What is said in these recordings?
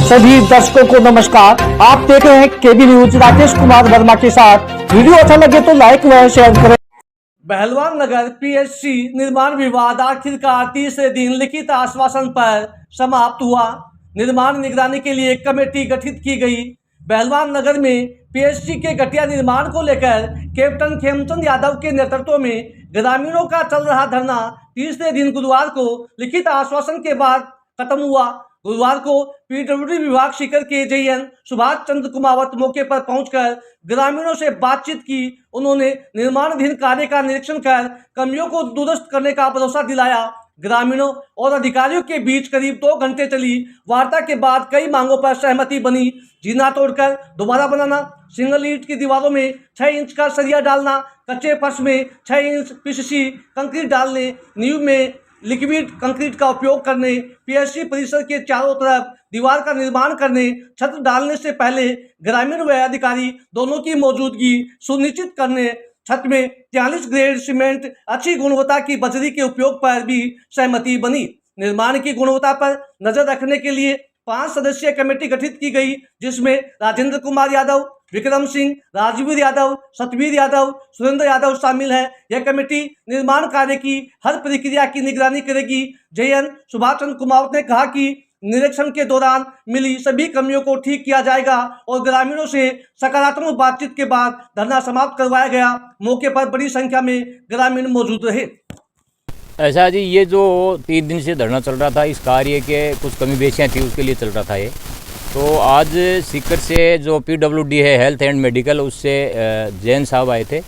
सभी दर्शकों को नमस्कार। आप देख रहे हैं केबी न्यूज राकेश कुमार वर्मा के साथ। वीडियो अच्छा लगे तो लाइक व शेयर करें। बहलवान नगर पीएचसी निर्माण विवाद आखिरकार तीसरे दिन लिखित आश्वासन पर समाप्त हुआ। निर्माण निगरानी के लिए कमेटी गठित की गई। बहलवान नगर में पीएचसी के घटिया निर्माण को लेकर कैप्टन खेमचंद यादव के नेतृत्व में ग्रामीणों का चल रहा धरना तीसरे दिन गुरुवार को लिखित आश्वासन के बाद खत्म हुआ। गुरुवार को पीडब्ल्यूडी विभाग सीकर के जेईएन सुभाष चंद्र कुमावत मौके पर पहुंचकर ग्रामीणों से बातचीत की। उन्होंने निर्माणाधीन कार्य का निरीक्षण कर कमियों को दुरुस्त करने का भरोसा दिलाया। ग्रामीणों और अधिकारियों के बीच करीब 2 घंटे चली वार्ता के बाद कई मांगों पर सहमति बनी। जीना तोड़कर दोबारा बनाना, सिंगल ईंट की दीवारों में 6 इंच का सरिया डालना, कच्चे फर्श में 6 इंच पीसीसी कंक्रीट डालने, नींव में लिक्विड कंक्रीट का उपयोग करने, पीएचसी परिसर के चारों तरफ दीवार का निर्माण करने, छत डालने से पहले ग्रामीण व अधिकारी दोनों की मौजूदगी सुनिश्चित करने, छत में 43 ग्रेड सीमेंट अच्छी गुणवत्ता की बजरी के उपयोग पर भी सहमति बनी। निर्माण की गुणवत्ता पर नजर रखने के लिए 5 सदस्यीय कमेटी गठित की गई, जिसमें राजेंद्र कुमार यादव, विक्रम सिंह, राजवीर यादव, सतवीर यादव, सुरेंद्र यादव शामिल हैं। यह कमेटी निर्माण कार्य की हर प्रक्रिया की निगरानी करेगी। जेएन सुभाष चंद्र कुमावत ने कहा कि निरीक्षण के दौरान मिली सभी कमियों को ठीक किया जाएगा और ग्रामीणों से सकारात्मक बातचीत के बाद धरना समाप्त करवाया गया। मौके पर बड़ी संख्या में ग्रामीण मौजूद रहे। ऐसा जी, ये जो 3 दिन से धरना चल रहा था, इस कार्य के कुछ कमी बेशियाँ थी, उसके लिए चल रहा था ये। तो आज सीकर से जो पीडब्ल्यूडी है हेल्थ एंड मेडिकल, उससे जैन साहब आए थे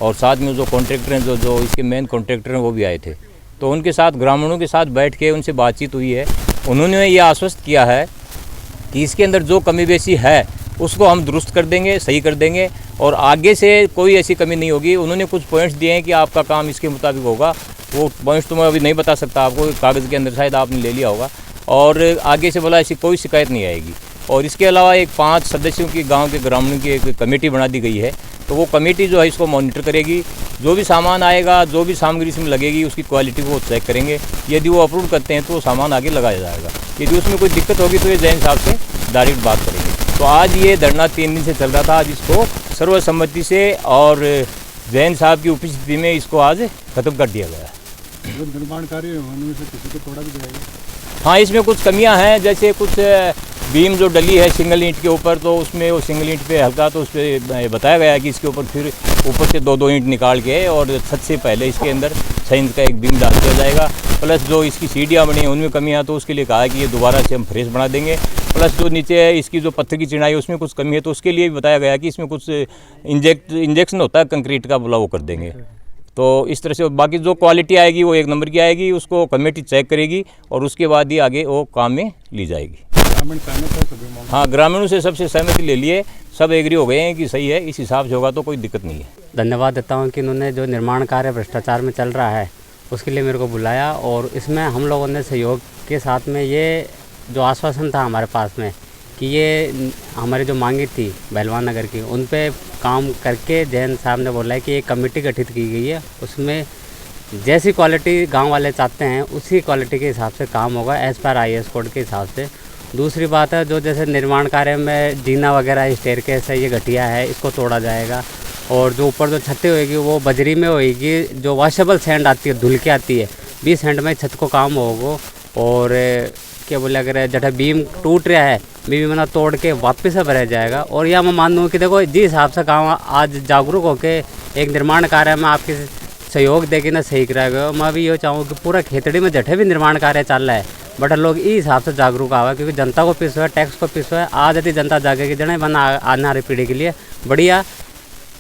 और साथ में जो कॉन्ट्रैक्टर हैं, जो इसके मेन कॉन्ट्रैक्टर हैं, वो भी आए थे। तो उनके साथ ग्रामीणों के साथ बैठ के उनसे बातचीत हुई है। उन्होंने ये आश्वस्त किया है कि इसके अंदर जो कमी बेशी है उसको हम दुरुस्त कर देंगे, सही कर देंगे और आगे से कोई ऐसी कमी नहीं होगी। उन्होंने कुछ पॉइंट्स दिए हैं कि आपका काम इसके मुताबिक होगा। वो पॉइंट्स तो मैं अभी नहीं बता सकता आपको, कागज़ के अंदर शायद आपने ले लिया होगा। और आगे से बोला ऐसी कोई शिकायत नहीं आएगी। और इसके अलावा एक 5 सदस्यों की गांव के ग्रामीणों की एक कमेटी बना दी गई है। तो वो कमेटी जो है इसको मॉनिटर करेगी। जो भी सामान आएगा, जो भी सामग्री इसमें लगेगी, उसकी क्वालिटी को चेक करेंगे। यदि वो अप्रूव करते हैं तो वो सामान आगे लगाया जाएगा। यदि उसमें कोई दिक्कत होगी तो ये जैन साहब से डायरेक्ट बात करेंगे। तो आज ये धरना 3 दिन से चल रहा था। आज इसको सर्वसम्मति से और जैन साहब की उपस्थिति में इसको आज खत्म कर दिया गया। निर्माण कार्य होने से किसी को तोड़ा भी जाएगा? हाँ, इसमें कुछ कमियां हैं, जैसे कुछ बीम जो डली है सिंगल ईंट के ऊपर, तो उसमें वो सिंगल ईंट पे हल्का, तो उस पर बताया गया है कि इसके ऊपर फिर ऊपर से 2-2 ईंट निकाल के और छत से पहले इसके अंदर 6 इंच का एक बीम डाल दिया जाएगा। प्लस जो इसकी सीढ़ियाँ बनी हैं उनमें कमियाँ, तो उसके लिए कहा है कि ये दोबारा से हम फ्रेश बना देंगे। प्लस जो नीचे है इसकी जो पत्थर की चिनाई है उसमें कुछ कमी है, तो उसके लिए भी बताया गया है कि इसमें कुछ इंजेक्शन होता है कंक्रीट का, बोला वो कर देंगे। तो इस तरह से बाकी जो क्वालिटी आएगी वो 1 नंबर की आएगी। उसको कमेटी चेक करेगी और उसके बाद ही आगे वो काम में ली जाएगी। ग्रामीण सहमत है सभी? हाँ, ग्रामीणों से सबसे सहमति ले लिए, सब एग्री हो गए हैं कि सही है, इस हिसाब से होगा तो कोई दिक्कत नहीं है। धन्यवाद देता हूँ कि उन्होंने जो निर्माण कार्य भ्रष्टाचार में चल रहा है उसके लिए मेरे को बुलाया और इसमें हम लोगों ने सहयोग के साथ में ये जो आश्वासन था हमारे पास में कि ये हमारी जो मांगी थी बहलवान नगर की, उन पे काम करके जैन साहब ने बोला है कि एक कमेटी गठित की गई है। उसमें जैसी क्वालिटी गांव वाले चाहते हैं उसी क्वालिटी के हिसाब से काम होगा, एज़ पर IAS कोड के हिसाब से। दूसरी बात है, जो जैसे निर्माण कार्य में जीना वगैरह स्टेयरकेस है, ये घटिया है, इसको तोड़ा जाएगा। और जो ऊपर जो छतें होगी वो बजरी में होगी, जो वॉशेबल सैंड आती है, धुल के आती है, 20 सैंड में छत को काम होगा। और क्या बोले, अगर जैसे बीम टूट रहा है, बीम बना तोड़ के वापस से भरा जाएगा। और यह मैं मान लूँ कि देखो जिस हिसाब से गाँव आज जागरूक होकर एक निर्माण कार्य में आपके सहयोग देके ना सही कराएगा। मैं भी ये चाहूँ कि पूरा खेतड़ी में जठे भी निर्माण कार्य चल रहा है, बट लोग इस हिसाब से जागरूक आवा, क्योंकि जनता को पिसो है, टैक्स को पिसो है। आज यदि जनता जागेगी जने बना आने वाली पीढ़ी के लिए बढ़िया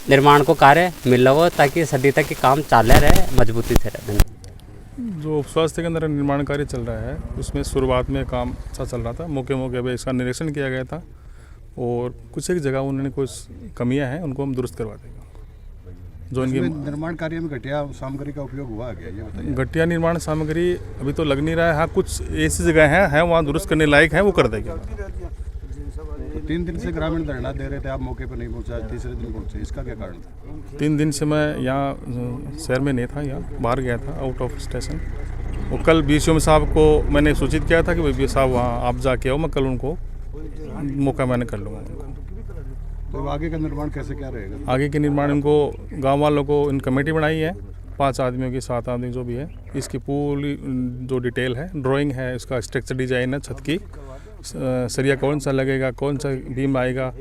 निर्माण को कार्य मिल रहा हो, ताकि सदी तक के काम चाले रहे, मजबूती से रहे। जो स्वास्थ्य केंद्र निर्माण कार्य चल रहा है उसमें शुरुआत में काम अच्छा चल रहा था। मौके पे इसका निरीक्षण किया गया था और कुछ एक जगह उन्होंने कुछ कमियां हैं, उनको हम दुरुस्त करवा देंगे। जो इनकी निर्माण कार्य में घटिया सामग्री का उपयोग हुआ गया, ये बताइए। घटिया निर्माण सामग्री अभी तो लग नहीं रहा है। हाँ, कुछ ऐसी जगह है वहाँ दुरुस्त करने लायक है, वो कर देंगे। तो 3 दिन से ग्रामीण धरना दे रहे थे, आप मौके पर नहीं पहुंचा, तीसरे दिन पहुंचे, इसका क्या कारण था? 3 दिन से मैं यहाँ शहर में नहीं था, यहाँ बाहर गया था, आउट ऑफ स्टेशन। वो कल BCO साहब को मैंने सूचित किया था कि भाई साहब वहाँ आप जाके आओ, मैं कल उनको मौका मैंने कर लूँगा उनको। तो आगे का निर्माण कैसे क्या रहेगा? आगे के निर्माण इनको गांव वालों को इन कमेटी बनाई है 5 आदमियों की 7 आदमी जो भी है, इसकी पूरी जो डिटेल है, ड्राइंग है, इसका स्ट्रक्चर डिजाइन है, छत की सरिया कौन सा लगेगा, कौन सा बीम आएगा,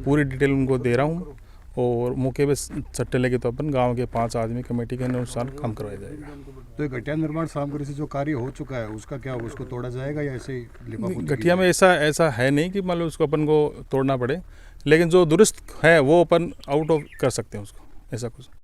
पूरी डिटेल उनको दे रहा हूँ। और मौके पे सट्टे लगे तो अपन गांव के 5 आदमी कमेटी के अनुसार काम करवाया जाएगा। तो ये घटिया निर्माण सामग्री से जो कार्य हो चुका है उसका क्या होगा? उसको तोड़ा जाएगा या ऐसे ही लिपापोती की गठिया में ऐसा है नहीं कि मान लो उसको अपन को तोड़ना पड़े, लेकिन जो दुरुस्त है वो अपन आउट ऑफ कर सकते हैं उसको, ऐसा कुछ।